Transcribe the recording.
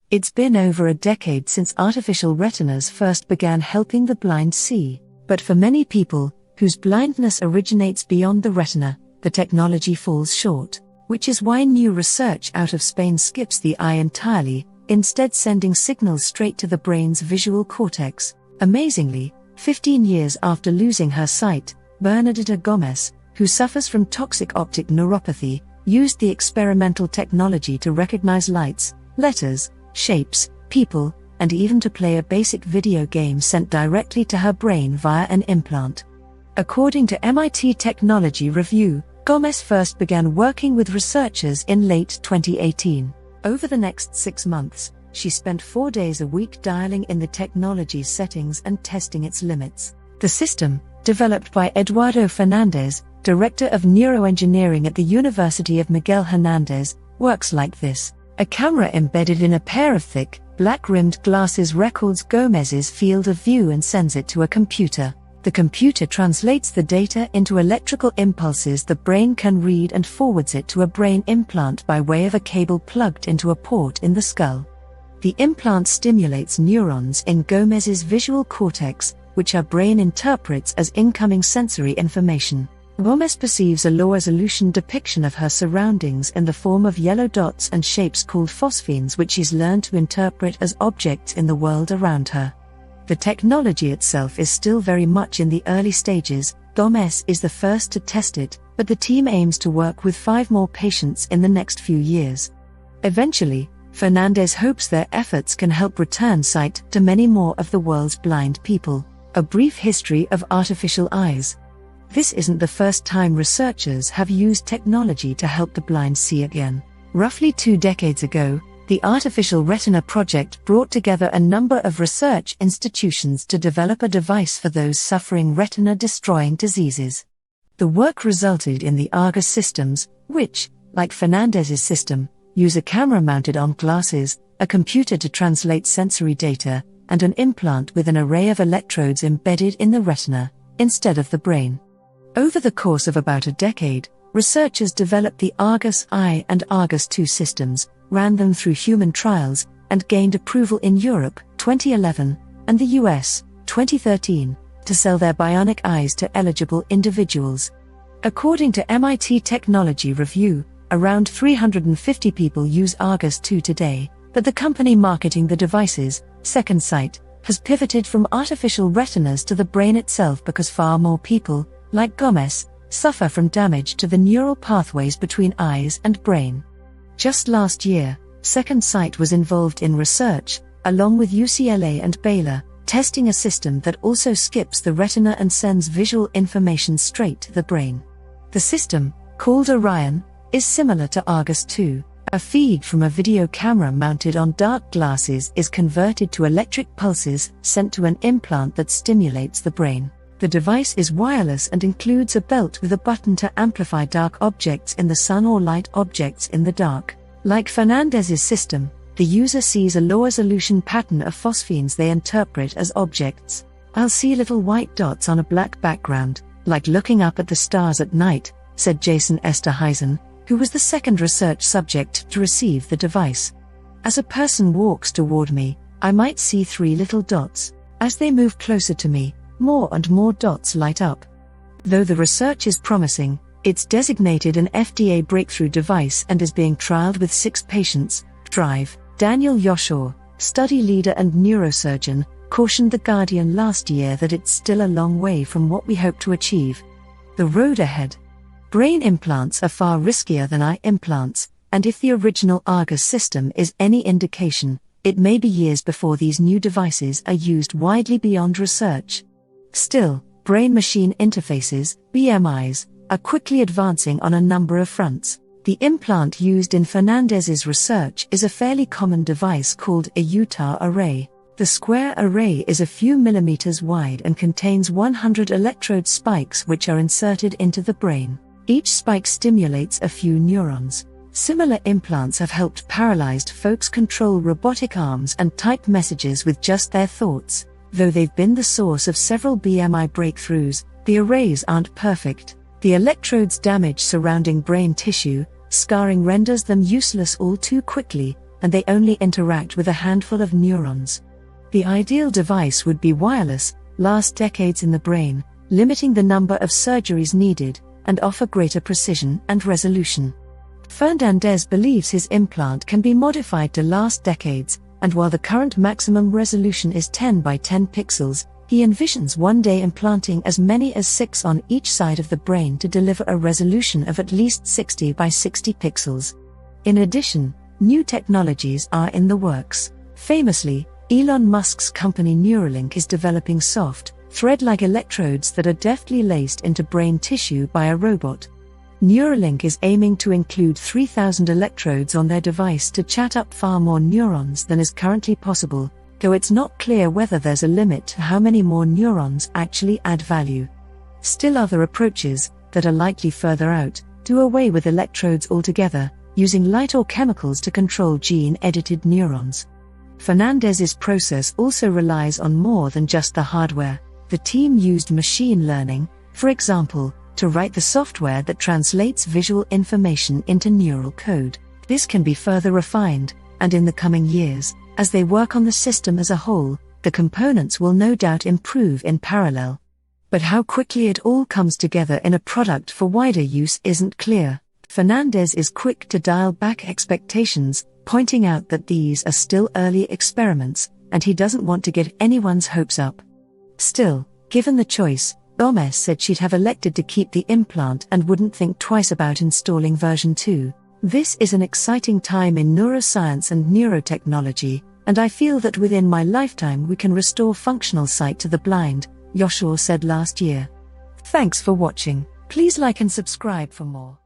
It's been over a decade since artificial retinas first began helping the blind see, but for many people, whose blindness originates beyond the retina, the technology falls short, which is why new research out of Spain skips the eye entirely, instead sending signals straight to the brain's visual cortex. Amazingly, 15 years after losing her sight, Bernadetta Gomez, who suffers from toxic optic neuropathy, used the experimental technology to recognize lights, letters, shapes, people, and even to play a basic video game sent directly to her brain via an implant. According to MIT Technology Review, Gomez first began working with researchers in late 2018. Over the next 6 months, she spent 4 days a week dialing in the technology's settings and testing its limits. The system, developed by Eduardo Fernandez, Director of Neuroengineering at the University of Miguel Hernandez, works like this. A camera embedded in a pair of thick, black-rimmed glasses records Gomez's field of view and sends it to a computer. The computer translates the data into electrical impulses the brain can read and forwards it to a brain implant by way of a cable plugged into a port in the skull. The implant stimulates neurons in Gomez's visual cortex, which her brain interprets as incoming sensory information. Gomez perceives a low-resolution depiction of her surroundings in the form of yellow dots and shapes called phosphenes, which she's learned to interpret as objects in the world around her. The technology itself is still very much in the early stages. Gomez is the first to test it, but the team aims to work with 5 more patients in the next few years. Eventually, Fernandez hopes their efforts can help return sight to many more of the world's blind people. A brief history of artificial eyes. This isn't the first time researchers have used technology to help the blind see again. Roughly 2 decades ago, the Artificial Retina Project brought together a number of research institutions to develop a device for those suffering retina-destroying diseases. The work resulted in the Argus systems, which, like Fernandez's system, use a camera mounted on glasses, a computer to translate sensory data, and an implant with an array of electrodes embedded in the retina, instead of the brain. Over the course of about a decade, researchers developed the Argus I and Argus II systems, ran them through human trials, and gained approval in Europe 2011 and the US 2013 to sell their bionic eyes to eligible individuals. According to MIT Technology Review, around 350 people use Argus II today, but the company marketing the devices, Second Sight, has pivoted from artificial retinas to the brain itself because far more people, like Gomez, suffer from damage to the neural pathways between eyes and brain. Just last year, Second Sight was involved in research, along with UCLA and Baylor, testing a system that also skips the retina and sends visual information straight to the brain. The system, called Orion, is similar to Argus II. A feed from a video camera mounted on dark glasses is converted to electric pulses sent to an implant that stimulates the brain. The device is wireless and includes a belt with a button to amplify dark objects in the sun or light objects in the dark. Like Fernandez's system, the user sees a low-resolution pattern of phosphenes they interpret as objects. "I'll see little white dots on a black background, like looking up at the stars at night," said Jason Esterhuizen, who was the second research subject to receive the device. "As a person walks toward me, I might see 3 little dots. As they move closer to me, more and more dots light up." Though the research is promising, it's designated an FDA breakthrough device and is being trialed with 6 patients. Drive. Daniel Yoshaw, study leader and neurosurgeon, cautioned The Guardian last year that it's still a long way from what we hope to achieve. The road ahead. Brain implants are far riskier than eye implants, and if the original Argus system is any indication, it may be years before these new devices are used widely beyond research. Still, brain-machine interfaces, BMIs, are quickly advancing on a number of fronts. The implant used in Fernandez's research is a fairly common device called a Utah array. The square array is a few millimeters wide and contains 100 electrode spikes which are inserted into the brain. Each spike stimulates a few neurons. Similar implants have helped paralyzed folks control robotic arms and type messages with just their thoughts. Though they've been the source of several BMI breakthroughs, the arrays aren't perfect. The electrodes damage surrounding brain tissue, scarring renders them useless all too quickly, and they only interact with a handful of neurons. The ideal device would be wireless, last decades in the brain, limiting the number of surgeries needed, and offer greater precision and resolution. Fernandez believes his implant can be modified to last decades, and while the current maximum resolution is 10 by 10 pixels, he envisions one day implanting as many as 6 on each side of the brain to deliver a resolution of at least 60 by 60 pixels. In addition, new technologies are in the works. Famously, Elon Musk's company Neuralink is developing soft, thread-like electrodes that are deftly laced into brain tissue by a robot. Neuralink is aiming to include 3,000 electrodes on their device to chat up far more neurons than is currently possible, though it's not clear whether there's a limit to how many more neurons actually add value. Still, other approaches, that are likely further out, do away with electrodes altogether, using light or chemicals to control gene-edited neurons. Fernandez's process also relies on more than just the hardware. The team used machine learning, for example, to write the software that translates visual information into neural code. This can be further refined, and in the coming years, as they work on the system as a whole, the components will no doubt improve in parallel. But how quickly it all comes together in a product for wider use isn't clear. Fernandez is quick to dial back expectations, pointing out that these are still early experiments, and he doesn't want to get anyone's hopes up. Still, given the choice, Gomez said she'd have elected to keep the implant and wouldn't think twice about installing version 2. This is an exciting time in neuroscience and neurotechnology, and I feel that within my lifetime we can restore functional sight to the blind, Yoshua said last year. Thanks for watching. Please like and subscribe for more.